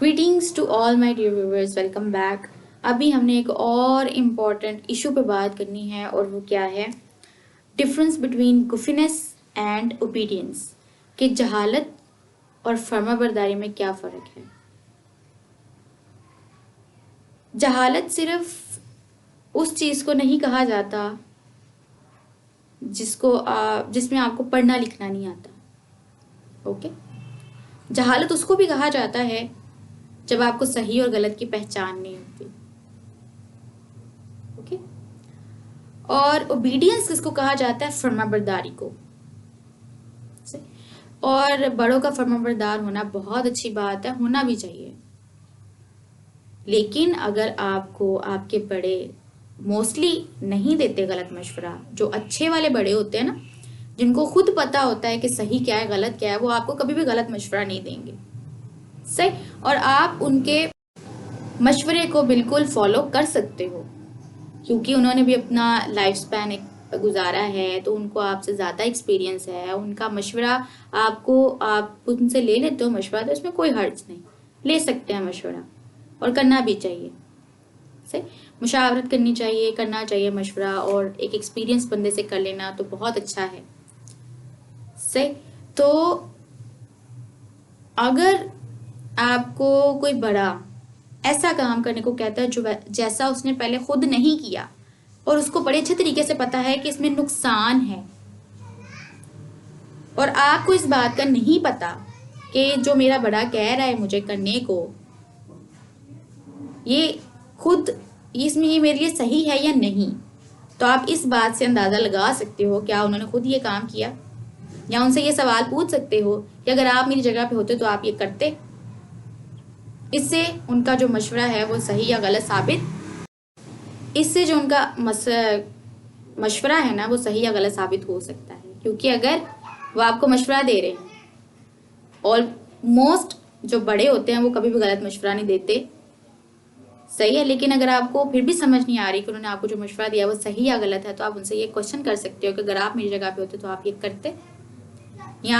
Greetings to all my dear viewers, welcome back. अभी हमने एक और इम्पॉर्टेंट इशू पे बात करनी है और वो क्या है, डिफरेंस बिटवीन गुफीनेस एंड ओबीडियंस। कि जहालत और फर्माबरदारी में क्या फ़र्क है। जहालत सिर्फ उस चीज़ को नहीं कहा जाता जिसमें आपको पढ़ना लिखना नहीं आता। ओके, जहालत उसको भी कहा जाता है जब आपको सही और गलत की पहचान नहीं होती। ओके, और ओबीडियंस किसको कहा जाता है? फर्माबरदारी को। और बड़ों का फर्माबरदार होना बहुत अच्छी बात है, होना भी चाहिए। लेकिन अगर आपको आपके बड़े मोस्टली नहीं देते गलत मशवरा, जो अच्छे वाले बड़े होते हैं ना, जिनको खुद पता होता है कि सही क्या है गलत क्या है, वो आपको कभी भी गलत मशवरा नहीं देंगे। सही, और आप उनके मशवरे को बिल्कुल फॉलो कर सकते हो क्योंकि उन्होंने भी अपना लाइफ स्पैन एक गुजारा है, तो उनको आपसे ज़्यादा एक्सपीरियंस है। उनका मशवरा आप उनसे ले लेते हो मशवरा, तो इसमें कोई हर्ज नहीं, ले सकते हैं मशवरा और करना भी चाहिए। सही, मुशावरत करनी चाहिए, करना चाहिए मशवरा, और एक एक्सपीरियंस बंदे से कर लेना तो बहुत अच्छा है। सही, तो अगर आपको कोई बड़ा ऐसा काम करने को कहता है जो जैसा उसने पहले खुद नहीं किया और उसको बड़े अच्छे तरीके से पता है कि इसमें नुकसान है, और आपको इस बात का नहीं पता कि जो मेरा बड़ा कह रहा है मुझे करने को, ये खुद इसमें ये मेरे लिए सही है या नहीं, तो आप इस बात से अंदाज़ा लगा सकते हो क्या उन्होंने खुद ये काम किया, या उनसे ये सवाल पूछ सकते हो कि अगर आप मेरी जगह पे होते तो आप ये करते। इससे उनका जो मशवरा है वो सही या गलत इससे जो उनका मशवरा है ना वो सही या गलत साबित हो सकता है। क्योंकि अगर वो आपको मशवरा दे रहे हैं, ऑलमोस्ट जो बड़े होते हैं वो कभी भी गलत मशवरा नहीं देते, सही है। लेकिन अगर आपको फिर भी समझ नहीं आ रही कि उन्होंने आपको जो मशवरा दिया वो सही या गलत है, तो आप उनसे ये क्वेश्चन कर सकते हो कि अगर आप मेरी जगह पे होते तो आप ये करते, या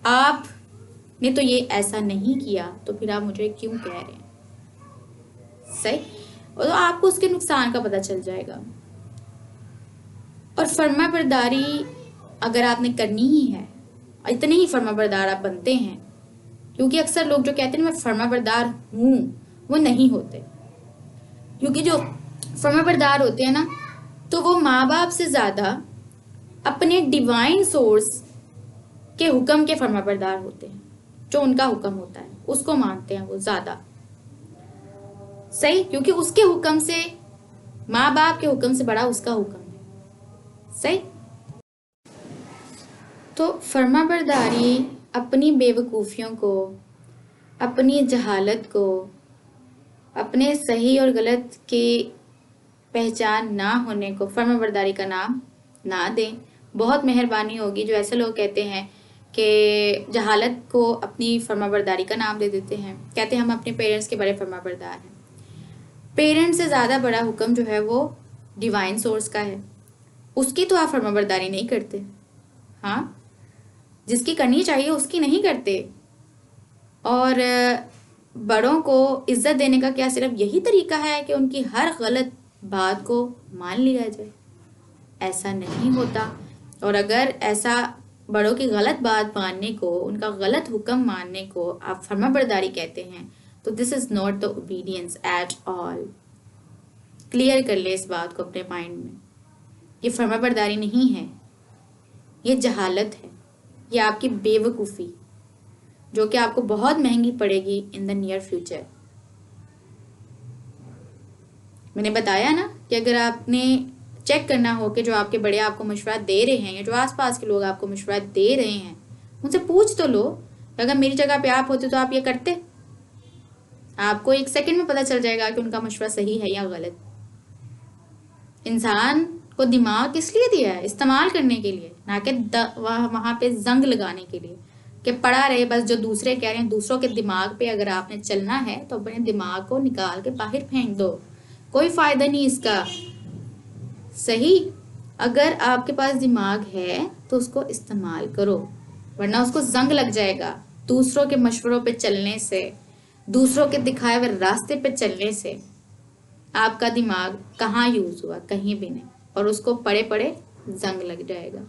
आपने तो ये ऐसा नहीं किया तो फिर आप मुझे क्यों कह रहे हैं। सही, और तो आपको उसके नुकसान का पता चल जाएगा। और फर्माबरदारी अगर आपने करनी ही है, इतने ही फर्माबरदार आप बनते हैं, क्योंकि अक्सर लोग जो कहते हैं मैं फर्माबरदार हूँ, वो नहीं होते। क्योंकि जो फर्माबरदार होते हैं ना, तो वो माँ बाप से ज़्यादा अपने डिवाइन सोर्स के हुक्म के फर्माबरदार होते हैं। जो उनका हुक्म होता है उसको मानते हैं वो ज़्यादा। सही, क्योंकि उसके हुक्म से, माँ बाप के हुक्म से बड़ा उसका हुक्म है। सही, तो फर्माबरदारी अपनी बेवकूफ़ियों को, अपनी जहालत को, अपने सही और गलत की पहचान ना होने को फर्माबरदारी का नाम ना दें। बहुत मेहरबानी होगी जो ऐसे लोग कहते हैं कि जहालत को अपनी फर्माबरदारी का नाम दे देते हैं, कहते हैं हम अपने पेरेंट्स के बड़े फर्माबरदार हैं। पेरेंट्स से ज़्यादा बड़ा हुक्म जो है वो डिवाइन सोर्स का है, उसकी तो आप फर्माबरदारी नहीं करते। हाँ, जिसकी करनी चाहिए उसकी नहीं करते। और बड़ों को इज्जत देने का क्या सिर्फ यही तरीका है कि उनकी हर गलत बात को मान लिया जाए? ऐसा नहीं होता। और अगर ऐसा बड़ों की गलत बात मानने को, उनका गलत हुक्म मानने को आप फर्माबरदारी कहते हैं, तो this is not the obedience at all. Clear कर ले इस बात को अपने माइंड में। ये फर्माबरदारी नहीं है, ये जहालत है, ये आपकी बेवकूफ़ी, जो कि आपको बहुत महंगी पड़ेगी इन द नियर फ्यूचर। मैंने बताया ना कि अगर आपने चेक करना हो कि जो आपके बड़े आपको मशवरा दे रहे हैं या जो आसपास के लोग आपको मशवरा दे रहे हैं, उनसे पूछ तो लो, अगर मेरी जगह पे आप होते तो आप ये करते? आपको एक सेकंड में पता चल जाएगा कि उनका मशवरा सही है या गलत। इंसान को दिमाग किस लिए दिया है? इस्तेमाल करने के लिए, ना कि वहाँ पे जंग लगाने के लिए कि पड़ा रहे बस जो दूसरे कह रहे हैं। दूसरों के दिमाग पे अगर आपने चलना है तो अपने दिमाग को निकाल के बाहर फेंक दो, कोई फ़ायदा नहीं इसका। सही, अगर आपके पास दिमाग है तो उसको इस्तेमाल करो, वरना उसको जंग लग जाएगा दूसरों के मशवरों पे चलने से। दूसरों के दिखाए हुए रास्ते पे चलने से आपका दिमाग कहाँ यूज हुआ, कहीं भी नहीं, और उसको पड़े पड़े जंग लग जाएगा,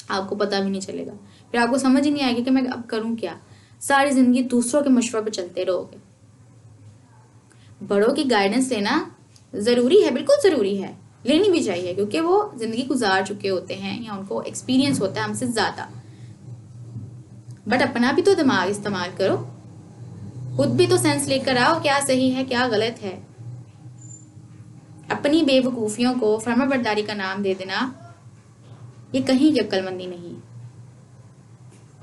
आपको पता भी नहीं चलेगा। फिर आपको समझ ही नहीं आएगी कि मैं अब करूं क्या। सारी जिंदगी दूसरों के मशवरे पे चलते रहोगे। बड़ों की गाइडेंस लेना जरूरी है, बिल्कुल जरूरी है, लेनी भी चाहिए, क्योंकि वो जिंदगी गुजार चुके होते हैं या उनको एक्सपीरियंस होता है हमसे ज्यादा। बट अपना भी तो दिमाग इस्तेमाल करो, खुद भी तो सेंस लेकर आओ, क्या सही है क्या गलत है। अपनी बेवकूफियों को फर्माबरदारी का नाम दे देना, ये कहीं की अक्लमंदी नहीं है।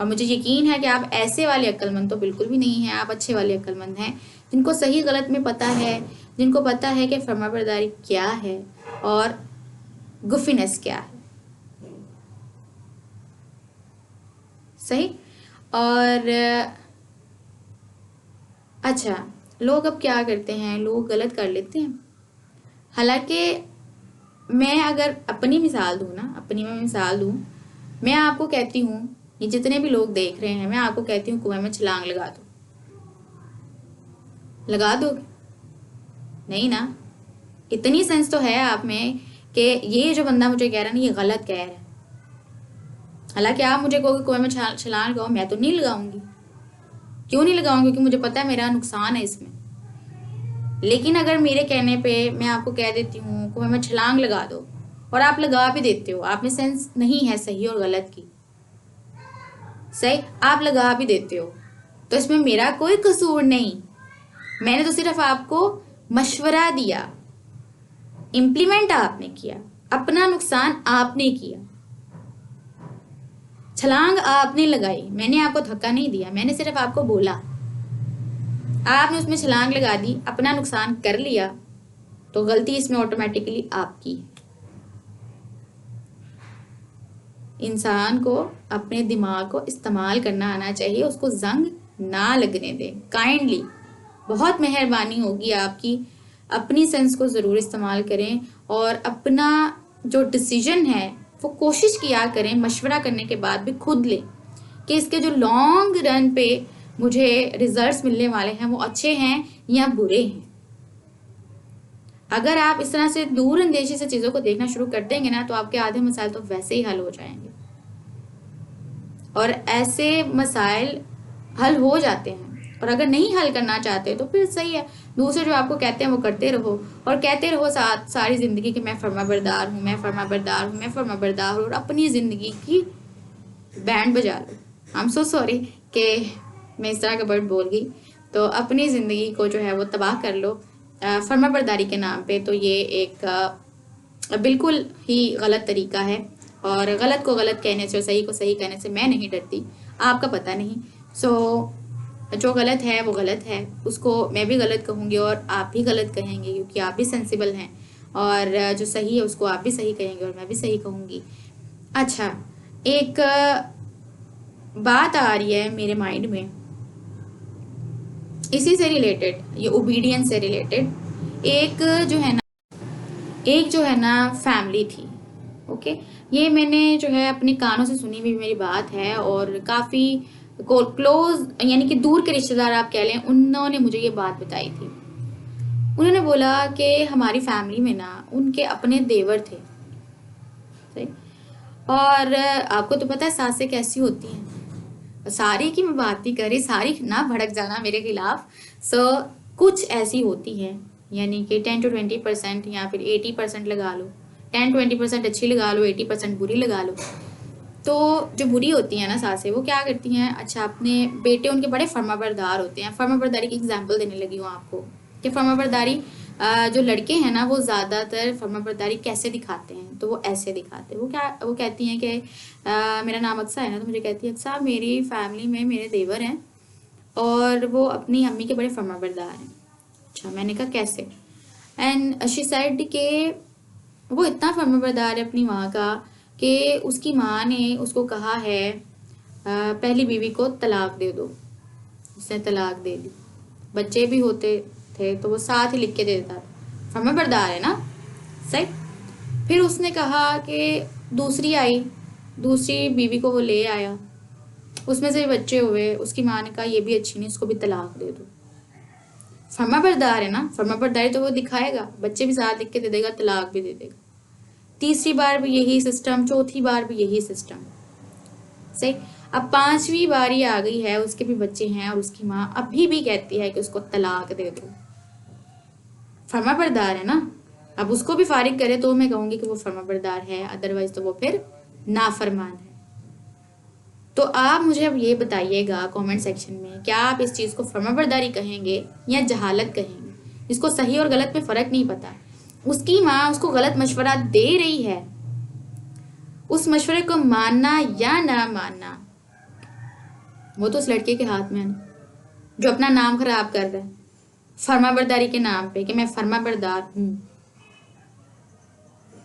और मुझे यकीन है कि आप ऐसे वाले अक्लमंद तो बिल्कुल भी नहीं हैं, आप अच्छे वाले अक्लमंद हैं, जिनको सही गलत में पता है, जिनको पता है कि फर्माबरदारी क्या है और गुफिनेस क्या है। सही। और अच्छा, लोग अब क्या करते हैं, लोग गलत कर लेते हैं। हालांकि मैं अगर अपनी मिसाल दूँ ना, अपनी मैं मिसाल दूँ, मैं आपको कहती हूँ, ये जितने भी लोग देख रहे हैं, मैं आपको कहती हूँ कुएं में छलांग लगा दो, लगा दो? नहीं ना। इतनी सेंस तो है आप में कि ये जो बंदा मुझे कह रहा है ना, ये गलत कह रहा है। हालांकि आप मुझे कहोगे कुएं में छलांग लगाओ, मैं तो नहीं लगाऊंगी। क्यों नहीं लगाऊंगी? क्योंकि मुझे पता है मेरा नुकसान है इसमें। लेकिन अगर मेरे कहने पे मैं आपको कह देती हूँ कुएं में छलांग लगा दो, और आप लगा भी देते हो, आप में सेंस नहीं है सही और गलत की, सही, आप लगा भी देते हो, तो इसमें मेरा कोई कसूर नहीं। मैंने तो सिर्फ आपको मशवरा दिया, इम्प्लीमेंट आपने किया, अपना नुकसान आपने किया, छलांग आपने लगाई, मैंने आपको धक्का नहीं दिया, मैंने सिर्फ आपको बोला, आपने उसमें छलांग लगा दी, अपना नुकसान कर लिया, तो गलती इसमें ऑटोमेटिकली आपकी है। इंसान को अपने दिमाग को इस्तेमाल करना आना चाहिए, उसको जंग ना लगने दें। काइंडली, बहुत मेहरबानी होगी आपकी, अपनी सेंस को ज़रूर इस्तेमाल करें और अपना जो डिसीजन है वो कोशिश किया करें, मशवरा करने के बाद भी खुद लें कि इसके जो लॉन्ग रन पे मुझे रिजल्ट्स मिलने वाले हैं वो अच्छे हैं या बुरे हैं। अगर आप इस तरह से दूर अंदेशी से चीज़ों को देखना शुरू कर देंगे ना, तो आपके आधे मसाइल तो वैसे ही हल हो जाएंगे, और ऐसे मसाइल हल हो जाते हैं। और अगर नहीं हल करना चाहते तो फिर सही है, दूसरे जो आपको कहते हैं वो करते रहो, और कहते रहो सारी ज़िंदगी कि मैं फर्माबरदार हूँ, मैं फर्माबरदार हूँ, मैं फर्माबरदार हूँ, और अपनी ज़िंदगी की बैंड बजा लो। आई एम सो सॉरी कि मैं इस तरह का वर्ड बोल गई। तो अपनी ज़िंदगी को जो है वो तबाह कर लो फर्माबरदारी के नाम पे। तो ये एक बिल्कुल ही गलत तरीका है, और गलत को गलत कहने से और सही को सही कहने से मैं नहीं डरती, आपका पता नहीं। सो जो गलत है वो गलत है, उसको मैं भी गलत कहूँगी और आप भी गलत कहेंगे, क्योंकि आप भी सेंसिबल हैं, और जो सही है उसको आप भी सही कहेंगे और मैं भी सही कहूँगी। अच्छा, एक बात आ रही है मेरे माइंड में, इसी से रिलेटेड, ये ओबीडियंस से रिलेटेड। एक जो है ना फैमिली थी, ओके, ये मैंने जो है अपने कानों से सुनी हुई मेरी बात है, और काफ़ी क्लोज यानी कि दूर के रिश्तेदार आप कह लें, उन्होंने मुझे ये बात बताई थी। उन्होंने बोला कि हमारी फैमिली में ना उनके अपने देवर थे, सही, और आपको तो पता है सासें कैसी होती हैं, सारी की मैं बात नहीं कर रही, सारी ना भड़क जाना मेरे खिलाफ। कुछ ऐसी होती हैं, यानी कि 10 to 20% या फिर 80% लगा लो, 10-20% अच्छी लगा लो, 80% बुरी लगा लो। तो जो बुरी होती हैं ना सासें, वो क्या करती हैं, अच्छा, अपने बेटे उनके बड़े फर्माबरदार होते हैं। फर्माबरदारी की एग्जांपल देने लगी हूँ आपको कि फर्माबरदारी जो लड़के हैं ना वो ज़्यादातर फर्माबरदारी कैसे दिखाते हैं, तो वो ऐसे दिखाते हैं। वो कहती हैं कि मेरा नाम अक्सा है ना, तो मुझे कहती है अक्सा, मेरी फैमिली में मेरे देवर हैं और वो अपनी अम्मी के बड़े फर्माबरदार हैं। अच्छा, मैंने कहा कैसे? एंड शी सेड कि वो इतना फर्माबरदार है अपनी माँ का कि उसकी माँ ने उसको कहा है पहली बीवी को तलाक दे दो, उसने तलाक दे दी। बच्चे भी होते थे तो वो साथ ही लिख के दे देता था, फर्माबरदार है ना, सही। फिर उसने कहा कि दूसरी आई, दूसरी बीवी को वो ले आया, उसमें से भी बच्चे हुए, उसकी माँ ने कहा ये भी अच्छी नहीं, इसको भी तलाक दे दो। फर्माबरदार है ना, फर्माबरदारी तो वो दिखाएगा, बच्चे भी साथ लिख के दे देगा, तलाक भी दे देगा, तीसरी बार भी यही सिस्टम, चौथी बार भी यही सिस्टम। सही। अब पांचवी बारी आ गई है, उसके भी बच्चे हैं और उसकी माँ अभी भी कहती है कि उसको तलाक दे दो। फर्माबरदार है ना, अब उसको भी फारिग करे तो मैं कहूंगी कि वो फर्माबरदार है, अदरवाइज तो वो फिर नाफरमान है। तो आप मुझे अब ये बताइएगा कमेंट सेक्शन में, क्या आप इस चीज़ को फर्माबरदारी कहेंगे या जहालत कहेंगे? इसको सही और गलत में फ़र्क नहीं पता, उसकी माँ उसको गलत मशवरा दे रही है, उस मशवरे को मानना या ना मानना वो तो उस लड़के के हाथ में है ना, जो अपना नाम खराब कर रहा है फर्माबरदारी के नाम पे कि मैं फर्माबरदार हूँ,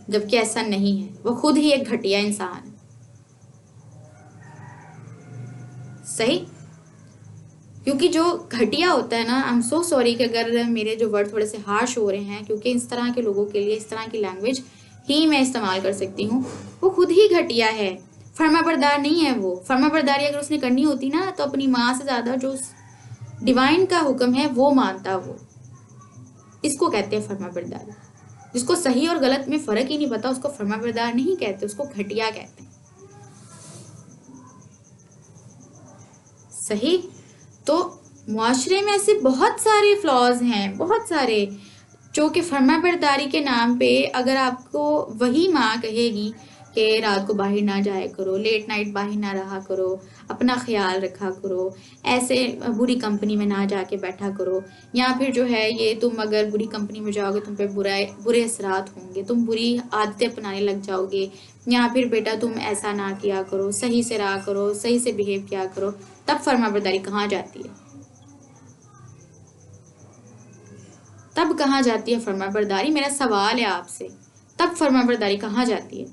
जबकि ऐसा नहीं है, वो खुद ही एक घटिया इंसान है। सही। क्योंकि जो घटिया होता है ना, आई एम सो सॉरी कि अगर मेरे जो वर्ड थोड़े से हार्श हो रहे हैं, क्योंकि इस तरह के लोगों के लिए इस तरह की लैंग्वेज ही मैं इस्तेमाल कर सकती हूँ, वो खुद ही घटिया है, फर्माबरदार नहीं है वो। फर्माबरदारी अगर उसने करनी होती ना तो अपनी माँ से ज़्यादा जो डिवाइन का हुक्म है वो मानता वो। इसको कहते हैं फर्माबरदारी। जिसको सही और गलत में फ़र्क ही नहीं पता उसको फर्माबरदार नहीं कहते, उसको घटिया कहते हैं। सही। तो मुआशरे में ऐसे बहुत सारे फ्लॉज हैं, बहुत सारे, जो कि फर्माबरदारी के नाम पे अगर आपको वही माँ कहेगी कि रात को बाहर ना जाया करो, लेट नाइट बाहर ना रहा करो, अपना ख्याल रखा करो, ऐसे बुरी कंपनी में ना जाके बैठा करो, या फिर जो है ये तुम अगर बुरी कंपनी में जाओगे तुम पे बुरे असरात होंगे, तुम बुरी आदतें अपनाने लग जाओगे, या फिर बेटा तुम ऐसा ना किया करो, सही से रहा करो, सही से बिहेव किया करो, तब फर्माबरदारी कहाँ जाती है? तब कहाँ जाती है फर्माबरदारी? मेरा सवाल है आपसे, तब फर्माबरदारी कहाँ जाती है?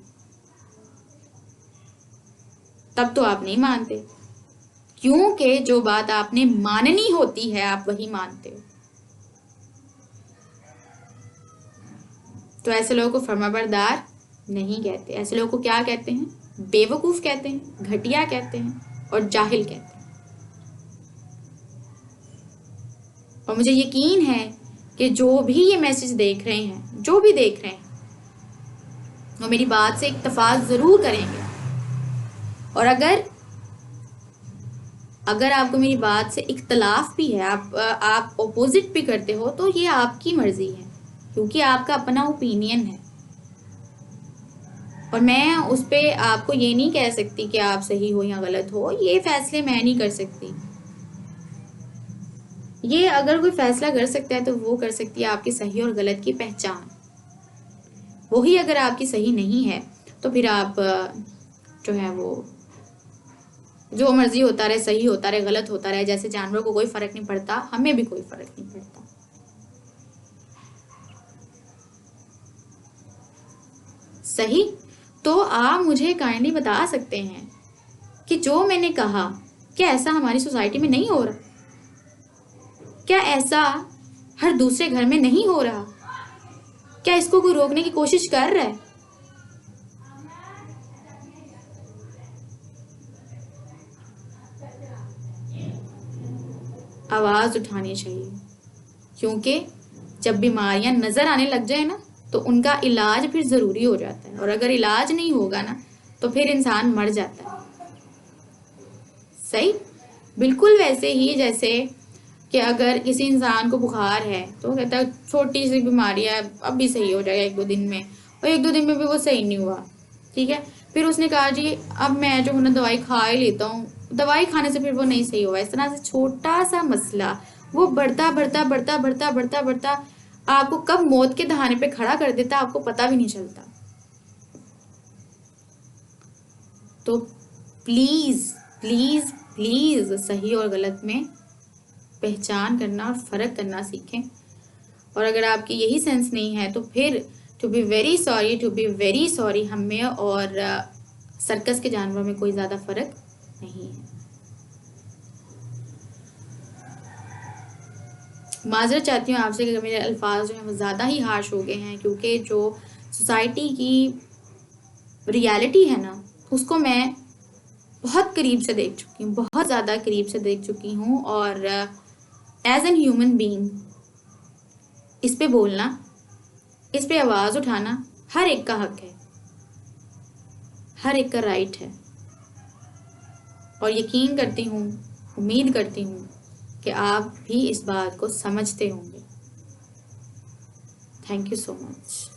तब तो आप नहीं मानते, क्योंकि जो बात आपने माननी होती है आप वही मानते हो। तो ऐसे लोगों को फर्माबरदार नहीं कहते, ऐसे लोगों को क्या कहते हैं? बेवकूफ कहते हैं, घटिया कहते हैं और जाहिल कहते हैं। और मुझे यकीन है कि जो भी ये मैसेज देख रहे हैं, जो भी देख रहे हैं, वो मेरी बात से इत्तेफाक जरूर करेंगे। और अगर आपको मेरी बात से इख्तलाफ भी है, आप ऑपोजिट भी करते हो, तो ये आपकी मर्जी है, क्योंकि आपका अपना ओपिनियन है और मैं उस पर आपको ये नहीं कह सकती कि आप सही हो या गलत हो। ये फैसले मैं नहीं कर सकती। ये अगर कोई फैसला कर सकता है तो वो कर सकती है आपकी सही और गलत की पहचान। वही अगर आपकी सही नहीं है तो फिर आप जो है वो जो मर्जी होता रहे, सही होता रहे, गलत होता रहे, जैसे जानवरों को कोई फर्क नहीं पड़ता, हमें भी कोई फर्क नहीं पड़ता। सही। तो आप मुझे काइंडली बता सकते हैं कि जो मैंने कहा क्या ऐसा हमारी सोसाइटी में नहीं हो रहा? क्या ऐसा हर दूसरे घर में नहीं हो रहा? क्या इसको कोई रोकने की कोशिश कर रहा है? आवाज उठानी चाहिए, क्योंकि जब बीमारियां नजर आने लग जाए ना तो उनका इलाज फिर जरूरी हो जाता है, और अगर इलाज नहीं होगा ना तो फिर इंसान मर जाता है। सही। बिल्कुल वैसे ही जैसे कि अगर किसी इंसान को बुखार है तो वो कहता है छोटी सी बीमारी है, अब भी सही हो जाएगा 1-2 दिन में, और 1-2 दिन में भी वो सही नहीं हुआ, ठीक है, फिर उसने कहा जी अब मैं जो है ना दवाई खा ही लेता हूँ, दवाई खाने से फिर वो नहीं सही हुआ। इस तरह से छोटा सा मसला वो बढ़ता बढ़ता बढ़ता बढ़ता बढ़ता बढ़ता आपको कब मौत के दहाने पे खड़ा कर देता आपको पता भी नहीं चलता। तो प्लीज प्लीज प्लीज सही और गलत में पहचान करना और फ़र्क करना सीखें। और अगर आपकी यही सेंस नहीं है तो फिर टू बी वेरी सॉरी, हमें और सर्कस के जानवरों में कोई ज़्यादा फ़र्क नहीं है। माजरत चाहती हूँ आपसे कि मेरे अल्फाज जो हैं वो ज़्यादा ही हार्श हो गए हैं, क्योंकि जो सोसाइटी की रियलिटी है ना उसको मैं बहुत करीब से देख चुकी हूँ, बहुत ज़्यादा करीब से देख चुकी हूँ। और एज एन ह्यूमन बीइंग इस पे बोलना, इस पे आवाज़ उठाना हर एक का हक है, हर एक का राइट है। और यकीन करती हूँ, उम्मीद करती हूँ कि आप भी इस बात को समझते होंगे। Thank you so much.